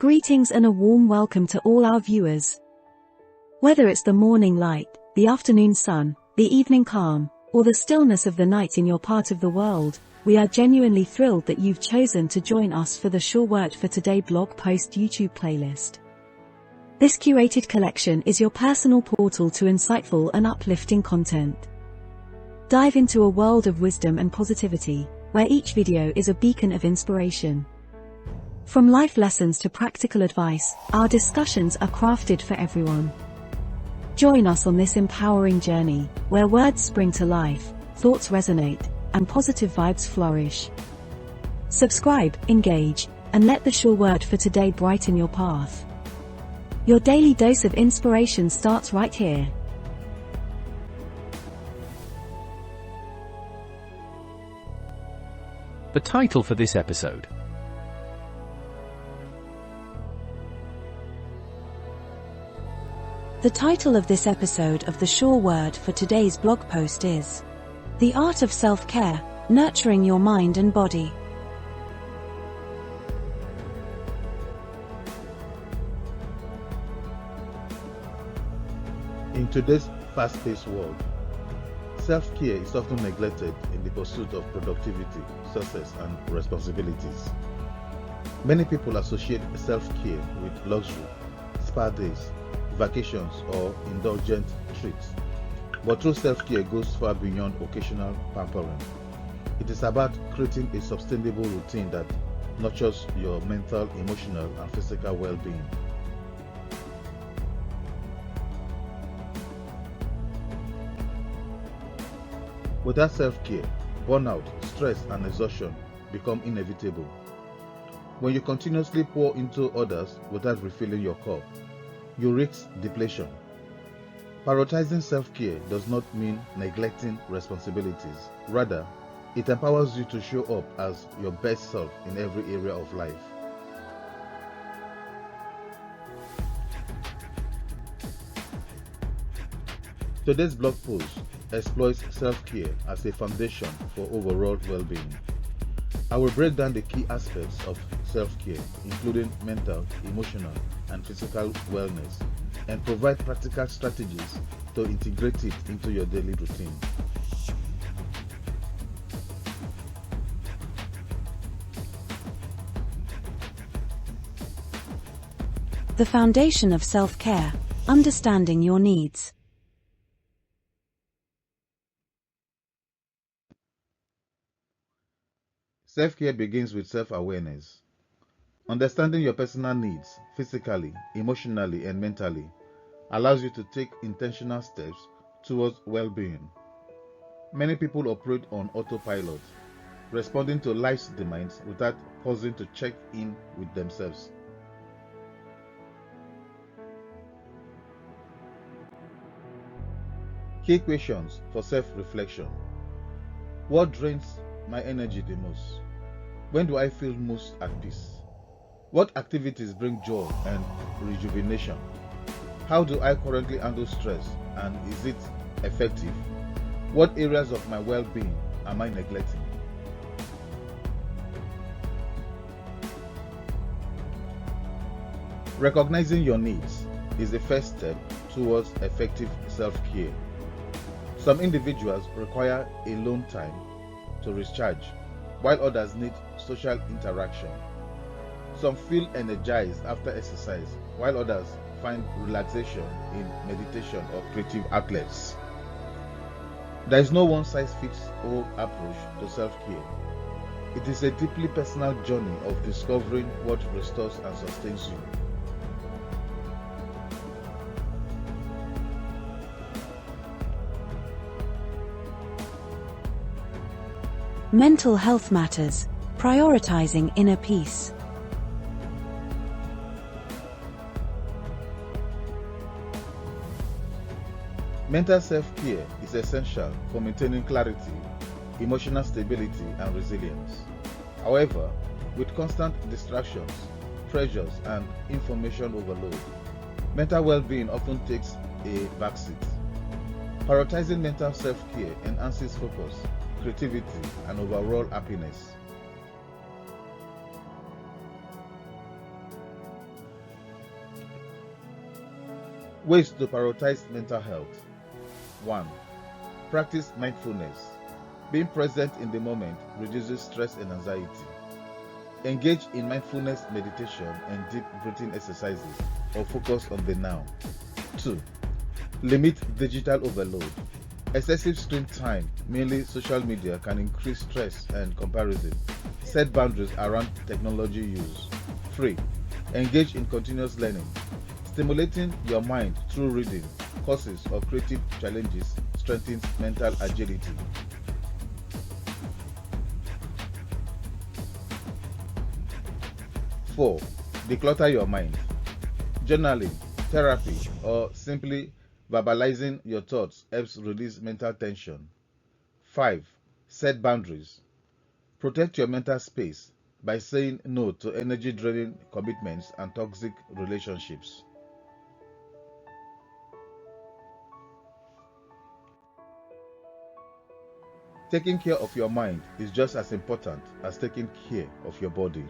Greetings and a warm welcome to all our viewers. Whether it's the morning light, the afternoon sun, the evening calm, or the stillness of the night in your part of the world, we are genuinely thrilled that you've chosen to join us for the 𝐂𝐲 for Today blog post YouTube playlist. This curated collection is your personal portal to insightful and uplifting content. Dive into a world of wisdom and positivity, where each video is a beacon of inspiration. From life lessons to practical advice, our discussions are crafted for everyone. Join us on this empowering journey, where words spring to life, thoughts resonate, and positive vibes flourish. Subscribe, engage, and let the 𝐂𝐲 for Today brighten your path. Your daily dose of inspiration starts right here. The title for this episode. The title of this episode of the 𝐂𝐲 for Today's blog post is The Art of Self-Care, Nurturing Your Mind and Body. In today's fast-paced world, self-care is often neglected in the pursuit of productivity, success, and responsibilities. Many people associate self-care with luxury, spa days, vacations, or indulgent treats. But true self-care goes far beyond occasional pampering. It is about creating a sustainable routine that nurtures your mental, emotional, and physical well-being. Without self-care, burnout, stress, and exhaustion become inevitable. When you continuously pour into others without refilling your cup, you risk depletion. Prioritizing self-care does not mean neglecting responsibilities. Rather, it empowers you to show up as your best self in every area of life. Today's blog post explores self-care as a foundation for overall well-being. I will break down the key aspects of self-care, including mental, emotional, and physical wellness, and provide practical strategies to integrate it into your daily routine. The foundation of self-care, understanding your needs. Self-care begins with self-awareness. Understanding your personal needs, physically, emotionally, and mentally, allows you to take intentional steps towards well-being. Many people operate on autopilot, responding to life's demands without pausing to check in with themselves. Key questions for self-reflection. What drains my energy the most? When do I feel most at peace? What activities bring joy and rejuvenation? How do I currently handle stress, and is it effective? What areas of my well-being am I neglecting? Recognizing your needs is the first step towards effective self-care. Some individuals require alone time to recharge, while others need social interaction. Some feel energized after exercise, while others find relaxation in meditation or creative outlets. There is no one-size-fits-all approach to self-care. It is a deeply personal journey of discovering what restores and sustains you. Mental health matters, prioritizing inner peace. Mental self-care is essential for maintaining clarity, emotional stability, and resilience. However, with constant distractions, pressures, and information overload, mental well-being often takes a backseat. Prioritizing mental self-care enhances focus, creativity, and overall happiness. Ways to prioritize mental health. 1. Practice mindfulness. Being present in the moment reduces stress and anxiety. Engage in mindfulness meditation and deep breathing exercises or focus on the now. 2. Limit digital overload. Excessive screen time, mainly social media, can increase stress and comparison. Set boundaries around technology use. 3. Engage in continuous learning. Stimulating your mind through reading, courses, or creative challenges strengthens mental agility. 4. Declutter your mind. Journaling, therapy, or simply verbalizing your thoughts helps release mental tension. 5. Set boundaries. Protect your mental space by saying no to energy-draining commitments and toxic relationships. Taking care of your mind is just as important as taking care of your body.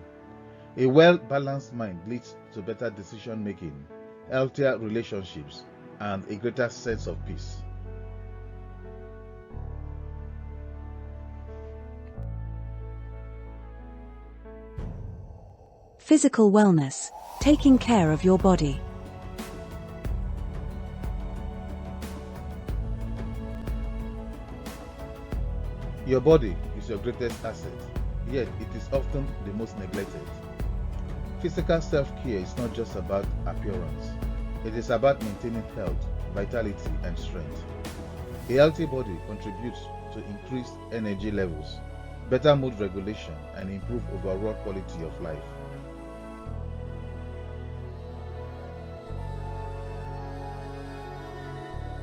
A well-balanced mind leads to better decision-making, healthier relationships, and a greater sense of peace. Physical wellness, taking care of your body. Your body is your greatest asset, yet it is often the most neglected. Physical self-care is not just about appearance. It is about maintaining health, vitality, and strength. A healthy body contributes to increased energy levels, better mood regulation, and improved overall quality of life.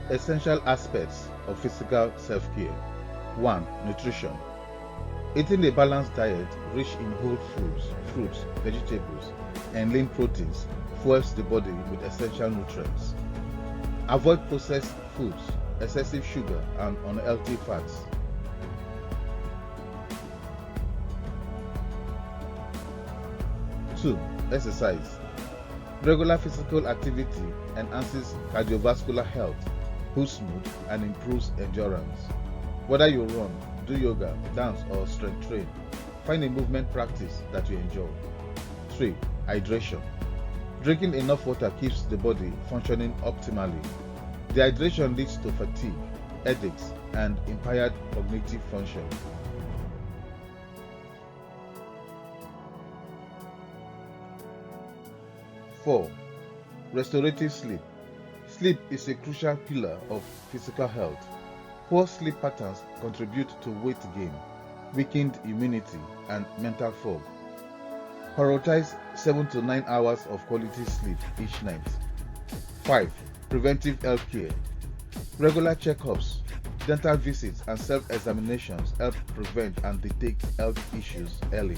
Essential aspects of physical self-care. 1. Nutrition. Eating a balanced diet rich in whole foods, fruits, vegetables, and lean proteins fuels the body with essential nutrients. Avoid processed foods, excessive sugar, and unhealthy fats. 2. Exercise. Regular physical activity enhances cardiovascular health, boosts mood, and improves endurance. Whether you run, do yoga, dance, or strength train, find a movement practice that you enjoy. 3. Hydration. Drinking enough water keeps the body functioning optimally. Dehydration leads to fatigue, headaches, and impaired cognitive function. 4. Restorative sleep. Sleep is a crucial pillar of physical health. Poor sleep patterns contribute to weight gain, weakened immunity, and mental fog. Prioritize 7 to 9 hours of quality sleep each night. 5. Preventive health care. Regular checkups, dental visits, and self-examinations help prevent and detect health issues early.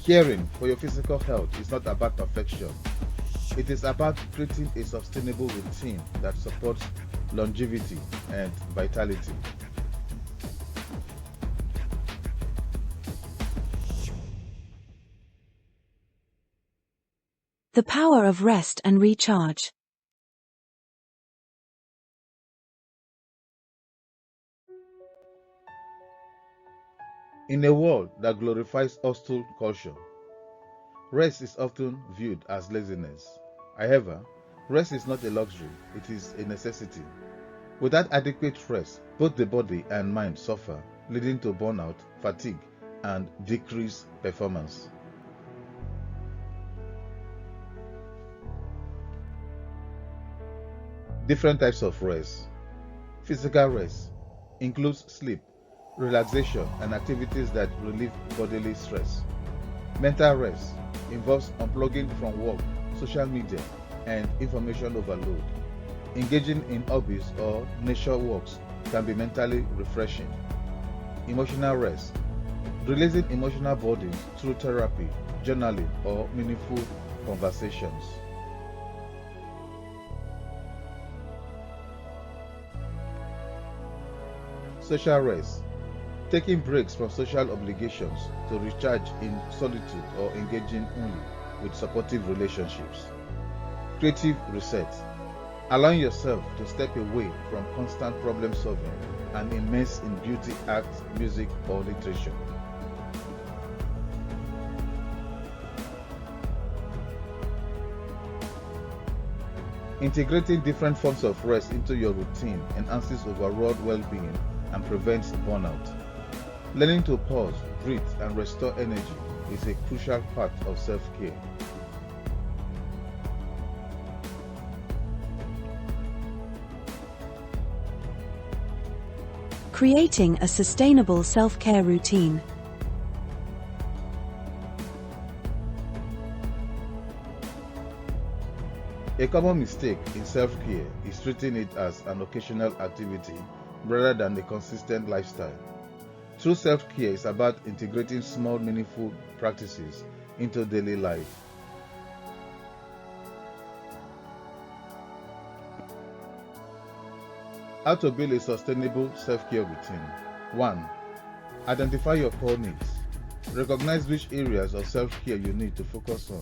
Caring for your physical health is not about perfection. It is about creating a sustainable routine that supports longevity and vitality. The power of rest and recharge. In a world that glorifies hustle culture, rest is often viewed as laziness. However, rest is not a luxury, it is a necessity. Without adequate rest, both the body and mind suffer, leading to burnout, fatigue, and decreased performance. Different types of rest. Physical rest includes sleep, relaxation, and activities that relieve bodily stress. Mental rest involves unplugging from work, social media, and information overload. Engaging in hobbies or nature walks can be mentally refreshing. Emotional rest. Releasing emotional burdens through therapy, journaling, or meaningful conversations. Social rest. taking breaks from social obligations to recharge in solitude or engaging only with supportive relationships. Creative reset, allowing yourself to step away from constant problem solving and immerse in beauty, art, music, or literature. Integrating different forms of rest into your routine enhances overall well-being and prevents burnout. Learning to pause, breathe, and restore energy is a crucial part of self-care. Creating a sustainable self-care routine. A common mistake in self-care is treating it as an occasional activity rather than a consistent lifestyle. True self-care is about integrating small, meaningful practices into daily life. How to build a sustainable self-care routine. 1. Identify your core needs. Recognize which areas of self-care you need to focus on: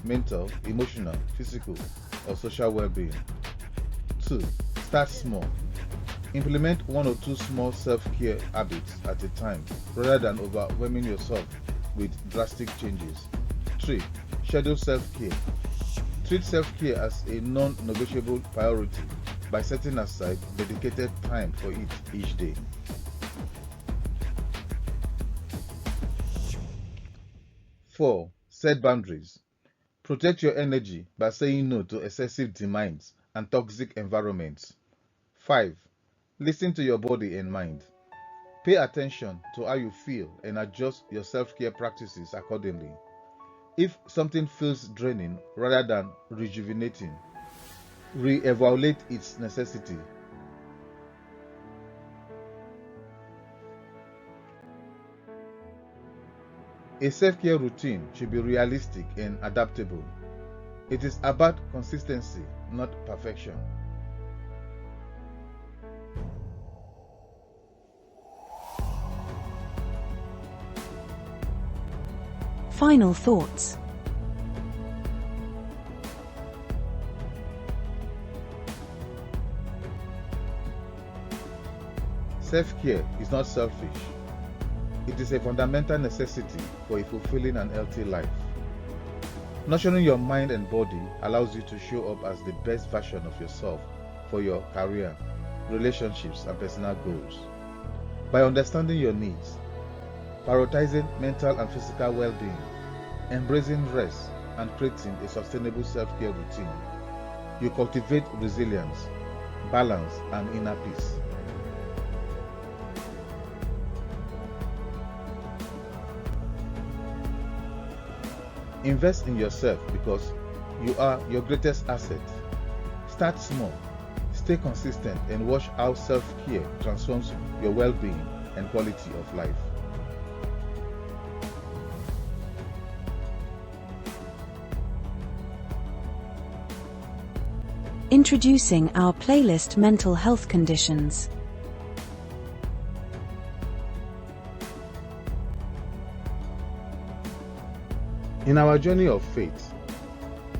mental, emotional, physical, or social well-being. 2. Start small. Implement 1 or 2 small self-care habits at a time rather than overwhelming yourself with drastic changes. 3. Schedule self-care. Treat self-care as a non-negotiable priority by setting aside dedicated time for it each day. 4. Set boundaries. Protect your energy by saying no to excessive demands and toxic environments. 5. Listen to your body and mind. Pay attention to how you feel and adjust your self-care practices accordingly. If something feels draining rather than rejuvenating, re-evaluate its necessity. A self-care routine should be realistic and adaptable. It is about consistency, not perfection. Final thoughts. Self-care is not selfish. It is a fundamental necessity for a fulfilling and healthy life. Nurturing your mind and body allows you to show up as the best version of yourself for your career, relationships, and personal goals. By understanding your needs, prioritizing mental and physical well-being, embracing rest, and creating a sustainable self-care routine, you cultivate resilience, balance, and inner peace. Invest in yourself because you are your greatest asset. Start small, stay consistent, and watch how self-care transforms your well-being and quality of life. Introducing our playlist Mental Health Conditions. In our journey of faith,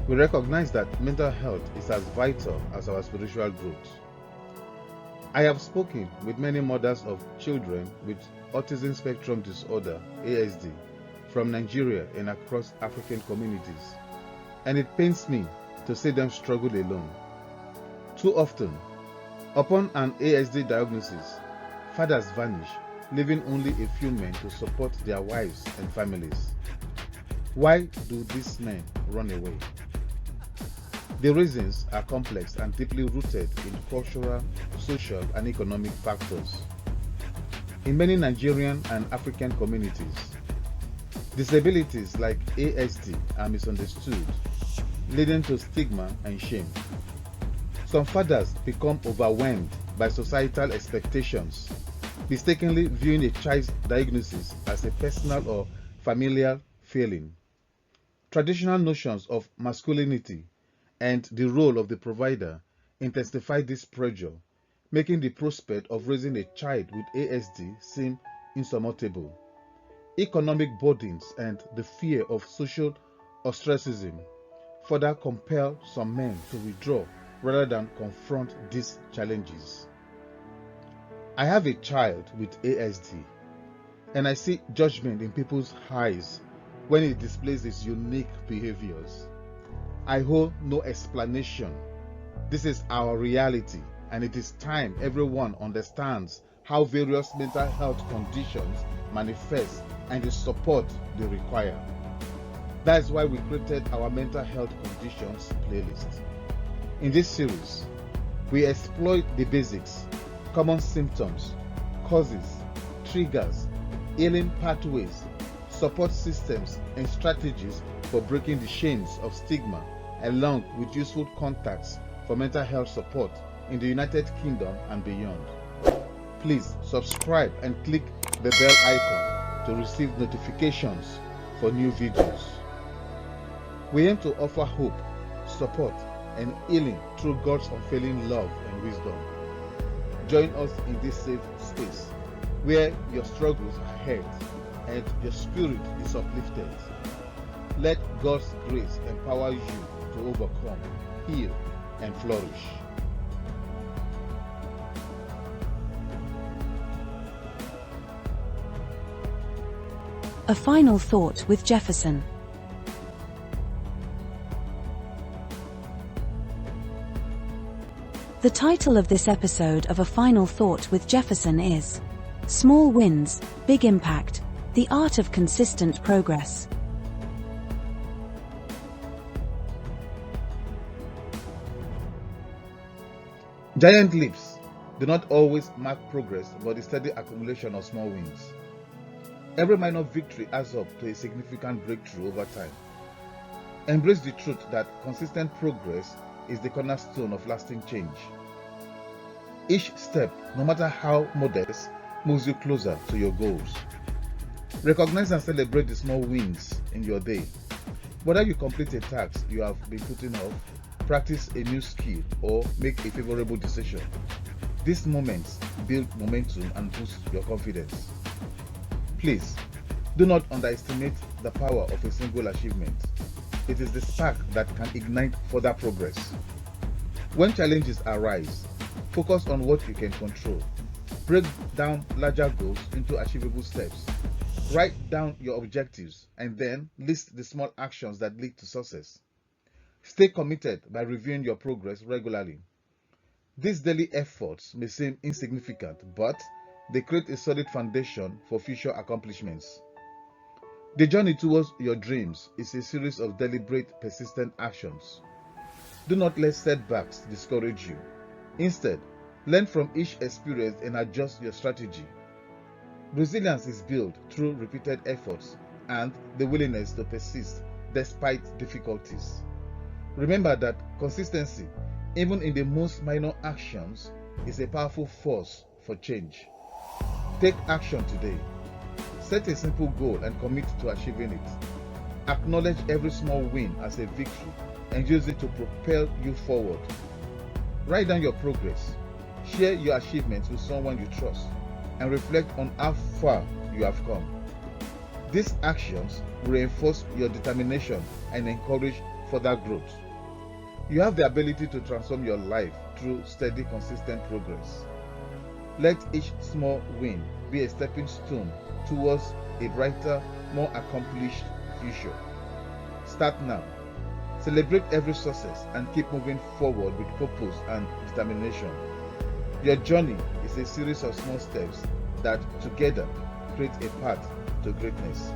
we recognize that mental health is as vital as our spiritual growth. I have spoken with many mothers of children with autism spectrum disorder, ASD, from Nigeria and across African communities, and it pains me to see them struggle alone. Too often, upon an ASD diagnosis, fathers vanish, leaving only a few men to support their wives and families. Why do these men run away? The reasons are complex and deeply rooted in cultural, social, and economic factors. In many Nigerian and African communities, disabilities like ASD are misunderstood, leading to stigma and shame. Some fathers become overwhelmed by societal expectations, mistakenly viewing a child's diagnosis as a personal or familial failing. Traditional notions of masculinity and the role of the provider intensify this pressure, making the prospect of raising a child with ASD seem insurmountable. Economic burdens and the fear of social ostracism further compel some men to withdraw rather than confront these challenges. I have a child with ASD, and I see judgment in people's eyes when he displays his unique behaviors. I hold no explanation. This is our reality, and it is time everyone understands how various mental health conditions manifest and the support they require. That is why we created our mental health conditions playlist. In this series, we exploit the basics, common symptoms, causes, triggers, healing pathways, support systems, and strategies for breaking the chains of stigma, along with useful contacts for mental health support in the United Kingdom and beyond. Please subscribe and click the bell icon to receive notifications for new videos. We aim to offer hope, support, and healing through God's unfailing love and wisdom. Join us in this safe space where your struggles are heard and your spirit is uplifted. Let God's grace empower you to overcome, heal, and flourish. A final thought with Jefferson. The title of this episode of A Final Thought with Jefferson is Small Wins, Big Impact, The Art of Consistent Progress. Giant leaps do not always mark progress, but the steady accumulation of small wins. Every minor victory adds up to a significant breakthrough over time. Embrace the truth that consistent progress is the cornerstone of lasting change. Each step, no matter how modest, moves you closer to your goals. Recognize and celebrate the small wins in your day. Whether you complete a task you have been putting off, practice a new skill, or make a favorable decision, these moments build momentum and boost your confidence. Please, do not underestimate the power of a single achievement. It is the spark that can ignite further progress. When challenges arise, focus on what you can control. Break down larger goals into achievable steps. Write down your objectives and then list the small actions that lead to success. Stay committed by reviewing your progress regularly. These daily efforts may seem insignificant, but they create a solid foundation for future accomplishments. The journey towards your dreams is a series of deliberate, persistent actions. Do not let setbacks discourage you. Instead, learn from each experience and adjust your strategy. Resilience is built through repeated efforts and the willingness to persist despite difficulties. Remember that consistency, even in the most minor actions, is a powerful force for change. Take action today. Set a simple goal and commit to achieving it. Acknowledge every small win as a victory and use it to propel you forward. Write down your progress. Share your achievements with someone you trust and reflect on how far you have come. These actions will reinforce your determination and encourage further growth. You have the ability to transform your life through steady, consistent progress. Let each small win be a stepping stone towards a brighter, more accomplished future. Start now. Celebrate every success and keep moving forward with purpose and determination. Your journey is a series of small steps that together create a path to greatness.